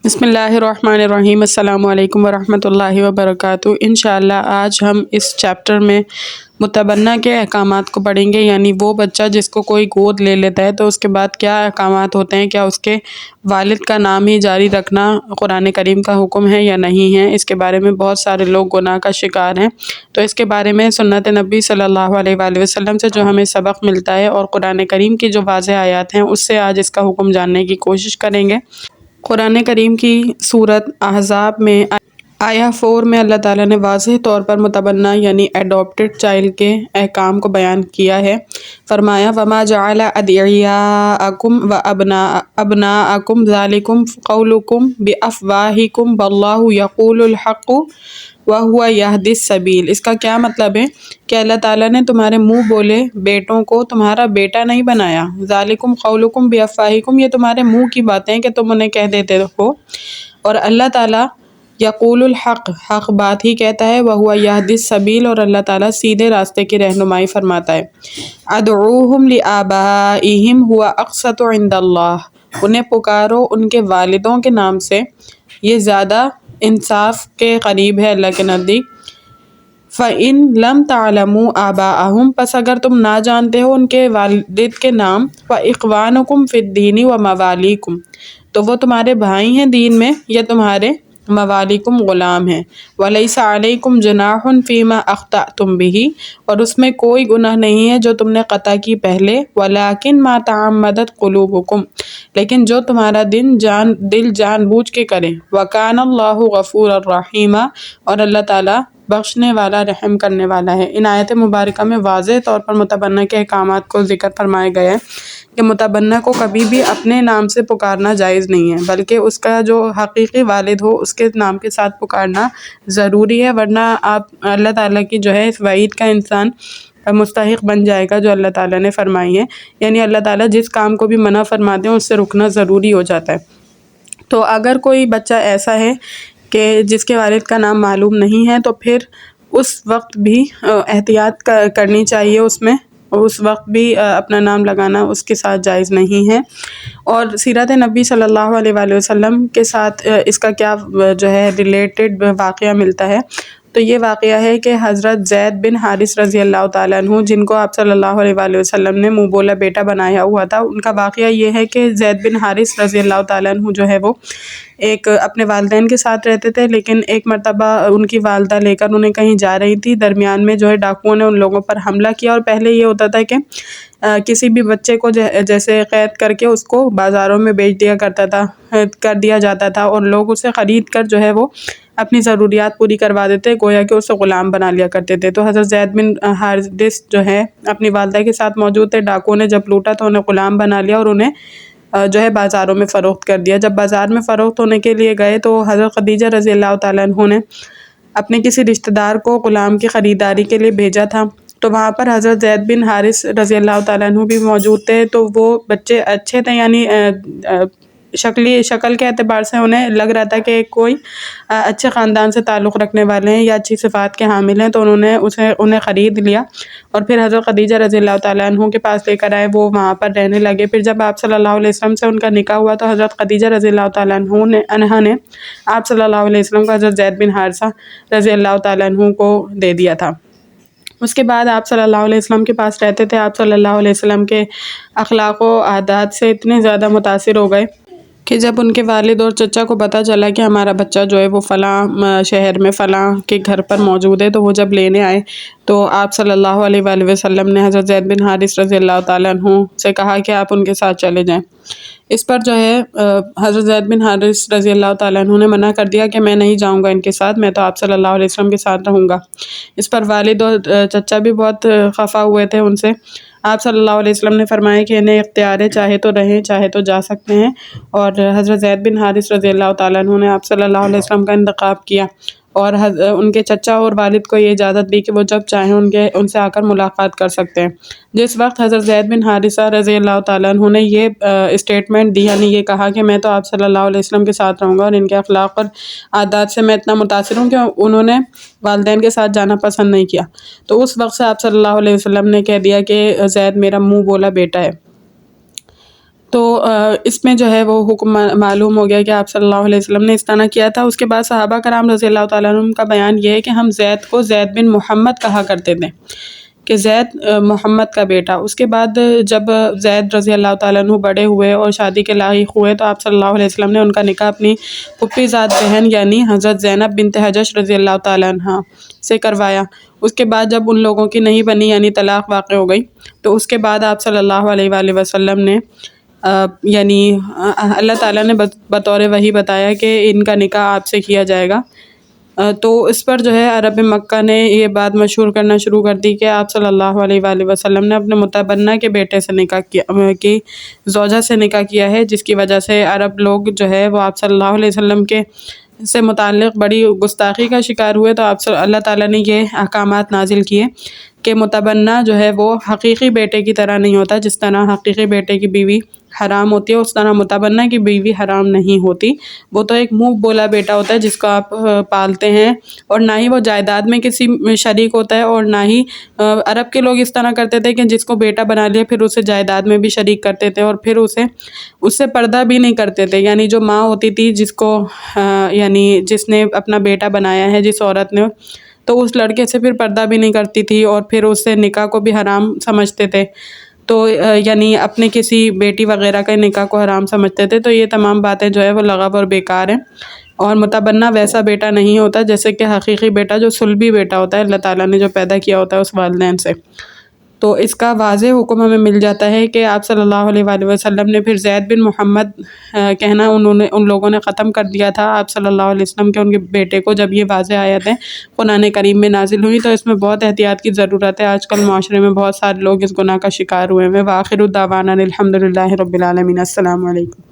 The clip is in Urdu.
بسم اللہ الرحمن الرحیم۔ السلام علیکم ورحمۃ اللہ وبرکاتہ۔ انشاءاللہ آج ہم اس چیپٹر میں متبنہ کے احکامات کو پڑھیں گے، یعنی وہ بچہ جس کو کوئی گود لے لیتا ہے تو اس کے بعد کیا احکامات ہوتے ہیں، کیا اس کے والد کا نام ہی جاری رکھنا قرآن کریم کا حکم ہے یا نہیں ہے۔ اس کے بارے میں بہت سارے لوگ گناہ کا شکار ہیں، تو اس کے بارے میں سنت نبی صلی اللہ علیہ وآلہ وسلم سے جو ہمیں سبق ملتا ہے اور قرآن کریم کی جو واضح آیات ہیں اس سے آج اس کا حکم جاننے کی کوشش کریں گے۔ قرآن کریم کی سورت احزاب میں آیہ 4 میں اللہ تعالیٰ نے واضح طور پر متبنہ یعنی اڈاپٹڈ چائلڈ کے احکام کو بیان کیا ہے۔ فرمایا وَمَا جَعَلَ أَدْعِيَاءَكُمْ وَأَبْنَاءَكُمْ ذَلِكُمْ قَوْلُكُمْ بِأَفْوَاهِكُمْ وَاللَّهُ يَقُولُ الْحَقَّ وَهُوَ يَهْدِي السَّبِيلَ۔ اس کا کیا مطلب ہے کہ اللہ تعالیٰ نے تمہارے منہ بولے بیٹوں کو تمہارا بیٹا نہیں بنایا۔ ذَلِكُمْ قَوْلُكُمْ بِأَفْوَاهِكُمْ، یہ تمہارے منہ کی باتیں کہ تم انہیں کہہ دیتے ہو، اور اللہ تعالیٰ یقول الحق، حق بات ہی کہتا ہے، وَهُوَ يَهْدِي السَّبِيلَ، اور اللہ تعالیٰ سیدھے راستے کی رہنمائی فرماتا ہے۔ ادعوہم لآبائہم هو اقسط عند اللہ، انہیں پکارو ان کے والدوں کے نام سے، یہ زیادہ انصاف کے قریب ہے اللہ کے نزدیک۔ فَإِن لَمْ تَعْلَمُوا آبَاءَهُمْ، پس اگر تم نہ جانتے ہو ان کے والد کے نام، فَإِخْوَانُكُمْ فِي الدِّينِ وَمَوَالِيكُمْ، تو وہ تمہارے بھائی ہیں دین میں یا تمہارے موالیکم غلام ہیں۔ وَلَيْسَ عَلَيْكُمْ جُنَاحٌ فِيمَا أَخْطَأْتُمْ بِهِ، اور اس میں کوئی گناہ نہیں ہے جو تم نے خطا کی پہلے۔ وَلَكِنْ مَا تَعَمَّدَتْ قُلُوبُكُمْ، لیکن جو تمہارا دل جان بوجھ کے کرے۔ وَكَانَ اللَّهُ غَفُورًا رَحِيمًا، اور اللہ تعالیٰ بخشنے والا رحم کرنے والا ہے۔ ان آیت مبارکہ میں واضح طور پر متبنہ کے احکامات کو ذکر فرمایا گیا ہے کہ متبنہ کو کبھی بھی اپنے نام سے پکارنا جائز نہیں ہے، بلکہ اس کا جو حقیقی والد ہو اس کے نام کے ساتھ پکارنا ضروری ہے، ورنہ آپ اللہ تعالیٰ کی جو ہے اس وعید کا انسان مستحق بن جائے گا جو اللہ تعالیٰ نے فرمائی ہے۔ یعنی اللہ تعالیٰ جس کام کو بھی منع فرماتے ہیں اس سے رکنا ضروری ہو جاتا ہے۔ تو اگر کوئی بچہ ایسا ہے کہ جس کے والد کا نام معلوم نہیں ہے تو پھر اس وقت بھی احتیاط کرنی چاہیے، اس وقت بھی اپنا نام لگانا اس کے ساتھ جائز نہیں ہے۔ اور سیرت نبی صلی اللہ علیہ وآلہ وسلم کے ساتھ اس کا کیا جو ہے ریلیٹڈ واقعہ ملتا ہے، تو یہ واقعہ ہے کہ حضرت زید بن حارث رضی اللہ تعالیٰ عنہ، جن کو آپ صلی اللہ علیہ وآلہ وسلم نے منہ بولا بیٹا بنایا ہوا تھا، ان کا واقعہ یہ ہے کہ زید بن حارث رضی اللہ تعالیٰ عنہ جو ہے وہ ایک اپنے والدین کے ساتھ رہتے تھے، لیکن ایک مرتبہ ان کی والدہ لے کر انہیں کہیں جا رہی تھی، درمیان میں جو ہے ڈاکوؤں نے ان لوگوں پر حملہ کیا، اور پہلے یہ ہوتا تھا کہ کسی بھی بچے کو جیسے قید کر کے اس کو بازاروں میں بیچ دیا جاتا تھا، اور لوگ اسے خرید کر جو ہے وہ اپنی ضروریات پوری کروا دیتے، گویا کہ اسے غلام بنا لیا کرتے تھے۔ تو حضرت زید بن حارث جو ہے اپنی والدہ کے ساتھ موجود تھے، ڈاکوؤں نے جب لوٹا تو انہیں غلام بنا لیا اور انہیں جو ہے بازاروں میں فروخت کر دیا۔ جب بازار میں فروخت ہونے کے لیے گئے تو حضرت خدیجہ رضی اللہ تعالیٰ عنہ نے اپنے کسی رشتہ دار کو غلام کی خریداری کے لیے بھیجا تھا، تو وہاں پر حضرت زید بن حارث رضی اللہ تعالیٰ عنہ بھی موجود تھے۔ تو وہ بچے اچھے تھے، یعنی شکل کے اعتبار سے انہیں لگ رہا تھا کہ کوئی اچھے خاندان سے تعلق رکھنے والے ہیں یا اچھی صفات کے حامل ہیں، تو انہوں نے انہیں خرید لیا اور پھر حضرت خدیجہ رضی اللہ تعالیٰ عنہ کے پاس لے کر آئے، وہ وہاں پر رہنے لگے۔ پھر جب آپ صلی اللہ علیہ وسلم سے ان کا نکاح ہوا تو حضرت خدیجہ رضی اللہ تعالیٰ عنہ نے آپ صلی اللہ علیہ وسلم کو حضرت زید بن حارثہ رضی اللہ تعالیٰ عنہ کو دے دیا تھا۔ اس کے بعد آپ صلی اللہ علیہ وسلم کے پاس رہتے تھے۔ آپ صلی اللہ علیہ وسلم کے اخلاق و عادات سے اتنے زیادہ متاثر ہو گئے کہ جب ان کے والد اور چچا کو پتہ چلا کہ ہمارا بچہ جو ہے وہ فلاں شہر میں فلاں کے گھر پر موجود ہے، تو وہ جب لینے آئے تو آپ صلی اللہ علیہ وآلہ وسلم نے حضرت زید بن حارث رضی اللہ تعالیٰ عنہ سے کہا کہ آپ ان کے ساتھ چلے جائیں۔ اس پر جو ہے حضرت زید بن حارث رضی اللہ تعالیٰ عنہ نے منع کر دیا کہ میں نہیں جاؤں گا ان کے ساتھ، میں تو آپ صلی اللہ علیہ وسلم کے ساتھ رہوں گا۔ اس پر والد اور چچا بھی بہت خفا ہوئے تھے ان سے۔ آپ صلی اللہ علیہ وسلم نے فرمایا کہ انہیں اختیار ہے، چاہے تو رہیں چاہے تو جا سکتے ہیں، اور حضرت زید بن حارث رضی اللہ تعالیٰ عنہ نے آپ صلی اللہ علیہ وسلم کا انتخاب کیا، اور ان کے چچا اور والد کو یہ اجازت دی کہ وہ جب چاہیں ان سے آ کر ملاقات کر سکتے ہیں۔ جس وقت حضرت زید بن حارثہ رضی اللہ تعالیٰ عنہ نے یہ اسٹیٹمنٹ دی، یعنی یہ کہا کہ میں تو آپ صلی اللہ علیہ وسلم کے ساتھ رہوں گا، اور ان کے اخلاق اور عادات سے میں اتنا متاثر ہوں کہ انہوں نے والدین کے ساتھ جانا پسند نہیں کیا، تو اس وقت سے آپ صلی اللہ علیہ وسلم نے کہہ دیا کہ زید میرا منہ بولا بیٹا ہے۔ تو اس میں جو ہے وہ حکم معلوم ہو گیا کہ آپ صلی اللہ علیہ وسلم نے اس طرح کیا تھا۔ اس کے بعد صحابہ کرام رضی اللہ تعالیٰ عنہم کا بیان یہ ہے کہ ہم زید کو زید بن محمد کہا کرتے تھے کہ زید محمد کا بیٹا۔ اس کے بعد جب زید رضی اللہ تعالیٰ عنہ بڑے ہوئے اور شادی کے لاحق ہوئے تو آپ صلی اللہ علیہ وسلم نے ان کا نکاح اپنی پھپھی زاد بہن یعنی حضرت زینب بنت جحش رضی اللہ تعالیٰ عنہ سے کروایا۔ اس کے بعد جب ان لوگوں کی نہیں بنی یعنی طلاق واقع ہو گئی تو اس کے بعد آپ صلی اللہ علیہ وآلہ وسلم نے یعنی اللہ تعالیٰ نے بطور وحی بتایا کہ ان کا نکاح آپ سے کیا جائے گا۔ تو اس پر جو ہے عرب مکہ نے یہ بات مشہور کرنا شروع کر دی کہ آپ صلی اللہ علیہ وآلہ وسلم نے اپنے متبنہ کے بیٹے سے نکاح کیا کی زوجہ سے نکاح کیا ہے، جس کی وجہ سے عرب لوگ جو ہے وہ آپ صلی اللہ علیہ وسلم کے سے متعلق بڑی گستاخی کا شکار ہوئے۔ تو اللہ تعالیٰ نے یہ احکامات نازل کیے کہ متبنہ جو ہے وہ حقیقی بیٹے کی طرح نہیں ہوتا، جس طرح حقیقی بیٹے کی بیوی حرام ہوتی ہے اس طرح متبنہ کی بیوی حرام نہیں ہوتی۔ وہ تو ایک منہ بولا بیٹا ہوتا ہے جس کو آپ پالتے ہیں، اور نہ ہی وہ جائیداد میں کسی شریک ہوتا ہے، اور نہ ہی عرب کے لوگ اس طرح کرتے تھے کہ جس کو بیٹا بنا لیا پھر اسے جائیداد میں بھی شریک کرتے تھے اور پھر اس سے پردہ بھی نہیں کرتے تھے۔ یعنی جو ماں ہوتی تھی جس کو یعنی جس نے اپنا بیٹا بنایا ہے جس عورت نے، تو اس لڑکے سے پھر پردہ بھی نہیں کرتی تھی اور پھر اس سے نکاح کو بھی حرام سمجھتے تھے، تو یعنی اپنے کسی بیٹی وغیرہ کے نکاح کو حرام سمجھتے تھے۔ تو یہ تمام باتیں جو ہے وہ لغو اور بیکار ہیں، اور متبنہ ویسا بیٹا نہیں ہوتا جیسے کہ حقیقی بیٹا جو صلبی بیٹا ہوتا ہے اللہ تعالیٰ نے جو پیدا کیا ہوتا ہے اس والدین سے۔ تو اس کا واضح حکم ہمیں مل جاتا ہے کہ آپ صلی اللہ علیہ وآلہ وسلم نے پھر زید بن محمد کہنا ان لوگوں نے ختم کر دیا تھا آپ صلی اللہ علیہ وسلم کے ان کے بیٹے کو، جب یہ واضح آیتیں قرآن کریم میں نازل ہوئی۔ تو اس میں بہت احتیاط کی ضرورت ہے، آج کل معاشرے میں بہت سارے لوگ اس گناہ کا شکار ہوئے ہیں۔ وآخر دعوانا الحمد للہ رب العالمین۔ السلام علیکم۔